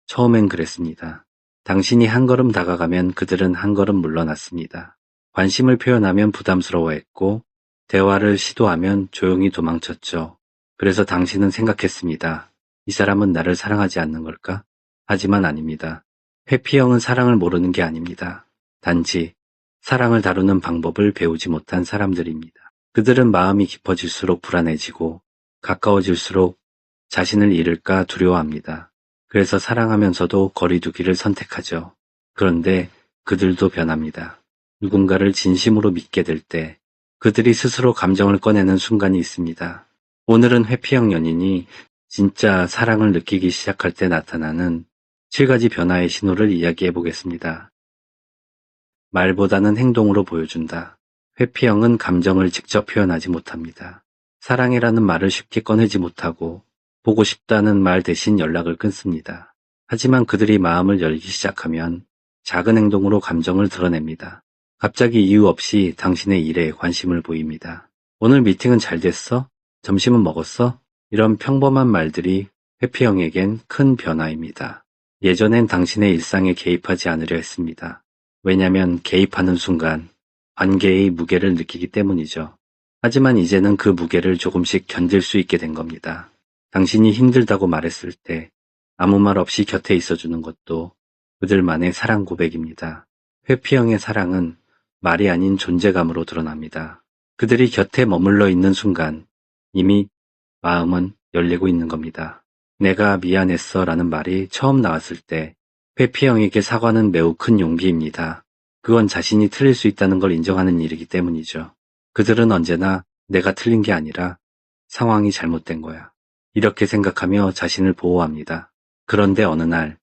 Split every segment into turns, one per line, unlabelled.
처음엔 그랬습니다. 당신이 한 걸음 다가가면 그들은 한 걸음 물러났습니다. 관심을 표현하면 부담스러워했고 대화를 시도하면 조용히 도망쳤죠. 그래서 당신은 생각했습니다. 이 사람은 나를 사랑하지 않는 걸까? 하지만 아닙니다. 회피형은 사랑을 모르는 게 아닙니다. 단지 사랑을 다루는 방법을 배우지 못한 사람들입니다. 그들은 마음이 깊어질수록 불안해지고 가까워질수록 자신을 잃을까 두려워합니다. 그래서 사랑하면서도 거리두기를 선택하죠. 그런데 그들도 변합니다. 누군가를 진심으로 믿게 될 때 그들이 스스로 감정을 꺼내는 순간이 있습니다. 오늘은 회피형 연인이 진짜 사랑을 느끼기 시작할 때 나타나는 7가지 변화의 신호를 이야기해 보겠습니다. 말보다는 행동으로 보여준다. 회피형은 감정을 직접 표현하지 못합니다. 사랑해라는 말을 쉽게 꺼내지 못하고 보고 싶다는 말 대신 연락을 끊습니다. 하지만 그들이 마음을 열기 시작하면 작은 행동으로 감정을 드러냅니다. 갑자기 이유 없이 당신의 일에 관심을 보입니다. 오늘 미팅은 잘 됐어? 점심은 먹었어? 이런 평범한 말들이 회피형에겐 큰 변화입니다. 예전엔 당신의 일상에 개입하지 않으려 했습니다. 왜냐면 개입하는 순간 관계의 무게를 느끼기 때문이죠. 하지만 이제는 그 무게를 조금씩 견딜 수 있게 된 겁니다. 당신이 힘들다고 말했을 때 아무 말 없이 곁에 있어주는 것도 그들만의 사랑 고백입니다. 회피형의 사랑은 말이 아닌 존재감으로 드러납니다. 그들이 곁에 머물러 있는 순간 이미 마음은 열리고 있는 겁니다. 내가 미안했어 라는 말이 처음 나왔을 때 회피형에게 사과는 매우 큰 용기입니다. 그건 자신이 틀릴 수 있다는 걸 인정하는 일이기 때문이죠. 그들은 언제나 내가 틀린 게 아니라 상황이 잘못된 거야. 이렇게 생각하며 자신을 보호합니다. 그런데 어느 날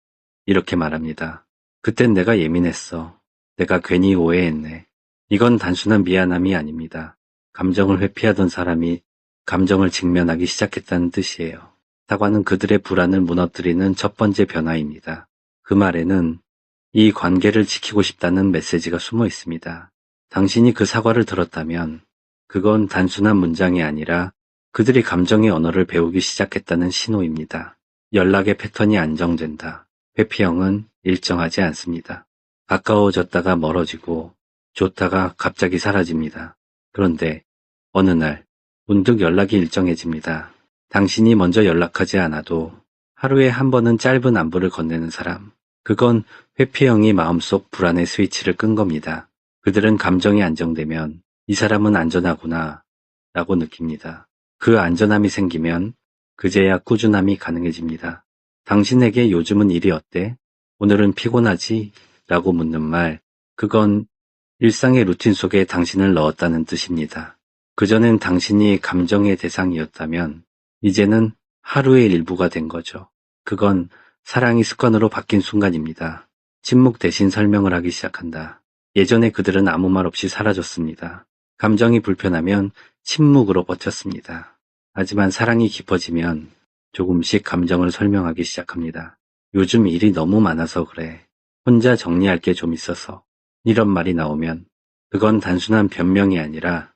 이렇게 말합니다. 그땐 내가 예민했어. 내가 괜히 오해했네. 이건 단순한 미안함이 아닙니다. 감정을 회피하던 사람이 감정을 직면하기 시작했다는 뜻이에요. 사과는 그들의 불안을 무너뜨리는 첫 번째 변화입니다. 그 말에는 이 관계를 지키고 싶다는 메시지가 숨어 있습니다. 당신이 그 사과를 들었다면 그건 단순한 문장이 아니라 그들이 감정의 언어를 배우기 시작했다는 신호입니다. 연락의 패턴이 안정된다. 회피형은 일정하지 않습니다. 가까워졌다가 멀어지고 좋다가 갑자기 사라집니다. 그런데 어느 날 문득 연락이 일정해집니다. 당신이 먼저 연락하지 않아도 하루에 한 번은 짧은 안부를 건네는 사람. 그건 회피형이 마음속 불안의 스위치를 끈 겁니다. 그들은 감정이 안정되면 이 사람은 안전하구나 라고 느낍니다. 그 안전함이 생기면 그제야 꾸준함이 가능해집니다. 당신에게 요즘은 일이 어때? 오늘은 피곤하지? 라고 묻는 말, 그건 일상의 루틴 속에 당신을 넣었다는 뜻입니다. 그전엔 당신이 감정의 대상이었다면 이제는 하루의 일부가 된 거죠. 그건 사랑이 습관으로 바뀐 순간입니다. 침묵 대신 설명을 하기 시작한다. 예전에 그들은 아무 말 없이 사라졌습니다. 감정이 불편하면 침묵으로 버텼습니다. 하지만 사랑이 깊어지면 조금씩 감정을 설명하기 시작합니다. 요즘 일이 너무 많아서 그래. 혼자 정리할 게 좀 있어서. 이런 말이 나오면 그건 단순한 변명이 아니라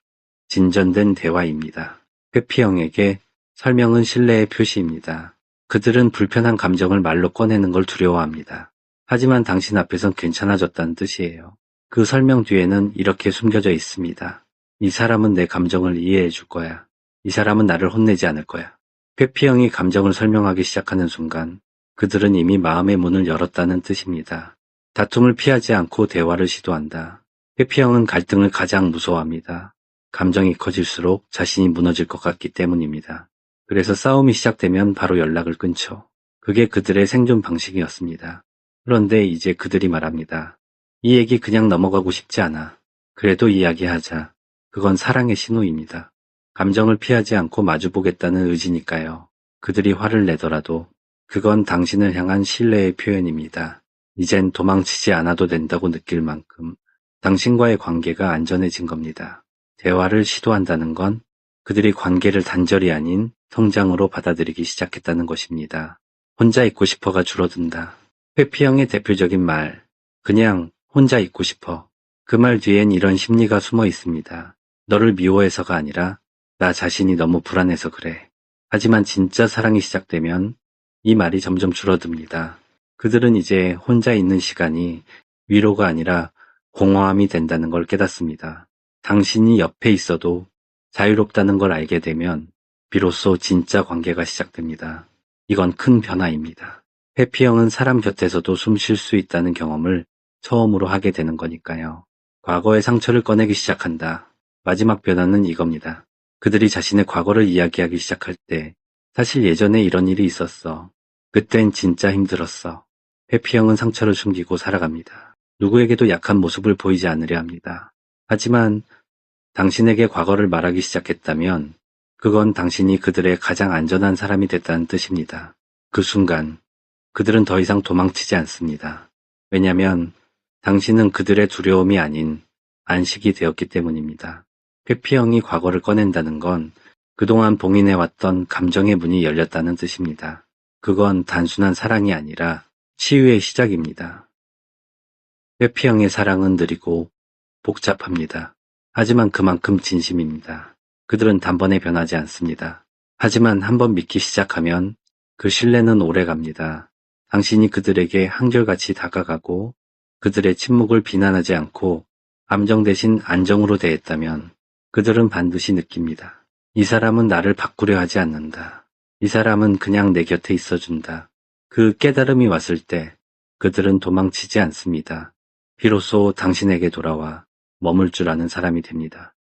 진전된 대화입니다. 회피형에게 설명은 신뢰의 표시입니다. 그들은 불편한 감정을 말로 꺼내는 걸 두려워합니다. 하지만 당신 앞에선 괜찮아졌다는 뜻이에요. 그 설명 뒤에는 이렇게 숨겨져 있습니다. 이 사람은 내 감정을 이해해 줄 거야. 이 사람은 나를 혼내지 않을 거야. 회피형이 감정을 설명하기 시작하는 순간 그들은 이미 마음의 문을 열었다는 뜻입니다. 다툼을 피하지 않고 대화를 시도한다. 회피형은 갈등을 가장 무서워합니다. 감정이 커질수록 자신이 무너질 것 같기 때문입니다. 그래서 싸움이 시작되면 바로 연락을 끊죠. 그게 그들의 생존 방식이었습니다. 그런데 이제 그들이 말합니다. 이 얘기 그냥 넘어가고 싶지 않아. 그래도 이야기하자. 그건 사랑의 신호입니다. 감정을 피하지 않고 마주보겠다는 의지니까요. 그들이 화를 내더라도 그건 당신을 향한 신뢰의 표현입니다. 이젠 도망치지 않아도 된다고 느낄 만큼 당신과의 관계가 안전해진 겁니다. 대화를 시도한다는 건 그들이 관계를 단절이 아닌 성장으로 받아들이기 시작했다는 것입니다. 혼자 있고 싶어가 줄어든다. 회피형의 대표적인 말, 그냥 혼자 있고 싶어. 그 말 뒤엔 이런 심리가 숨어 있습니다. 너를 미워해서가 아니라 나 자신이 너무 불안해서 그래. 하지만 진짜 사랑이 시작되면 이 말이 점점 줄어듭니다. 그들은 이제 혼자 있는 시간이 위로가 아니라 공허함이 된다는 걸 깨닫습니다. 당신이 옆에 있어도 자유롭다는 걸 알게 되면 비로소 진짜 관계가 시작됩니다. 이건 큰 변화입니다. 회피형은 사람 곁에서도 숨 쉴 수 있다는 경험을 처음으로 하게 되는 거니까요. 과거의 상처를 꺼내기 시작한다. 마지막 변화는 이겁니다. 그들이 자신의 과거를 이야기하기 시작할 때 사실 예전에 이런 일이 있었어. 그땐 진짜 힘들었어. 회피형은 상처를 숨기고 살아갑니다. 누구에게도 약한 모습을 보이지 않으려 합니다. 하지만 당신에게 과거를 말하기 시작했다면 그건 당신이 그들의 가장 안전한 사람이 됐다는 뜻입니다. 그 순간 그들은 더 이상 도망치지 않습니다. 왜냐하면 당신은 그들의 두려움이 아닌 안식이 되었기 때문입니다. 회피형이 과거를 꺼낸다는 건 그동안 봉인해왔던 감정의 문이 열렸다는 뜻입니다. 그건 단순한 사랑이 아니라 치유의 시작입니다. 회피형의 사랑은 느리고 복잡합니다. 하지만 그만큼 진심입니다. 그들은 단번에 변하지 않습니다. 하지만 한번 믿기 시작하면 그 신뢰는 오래갑니다. 당신이 그들에게 한결같이 다가가고 그들의 침묵을 비난하지 않고 감정 대신 안정으로 대했다면 그들은 반드시 느낍니다. 이 사람은 나를 바꾸려 하지 않는다. 이 사람은 그냥 내 곁에 있어준다. 그 깨달음이 왔을 때 그들은 도망치지 않습니다. 비로소 당신에게 돌아와 머물 줄 아는 사람이 됩니다.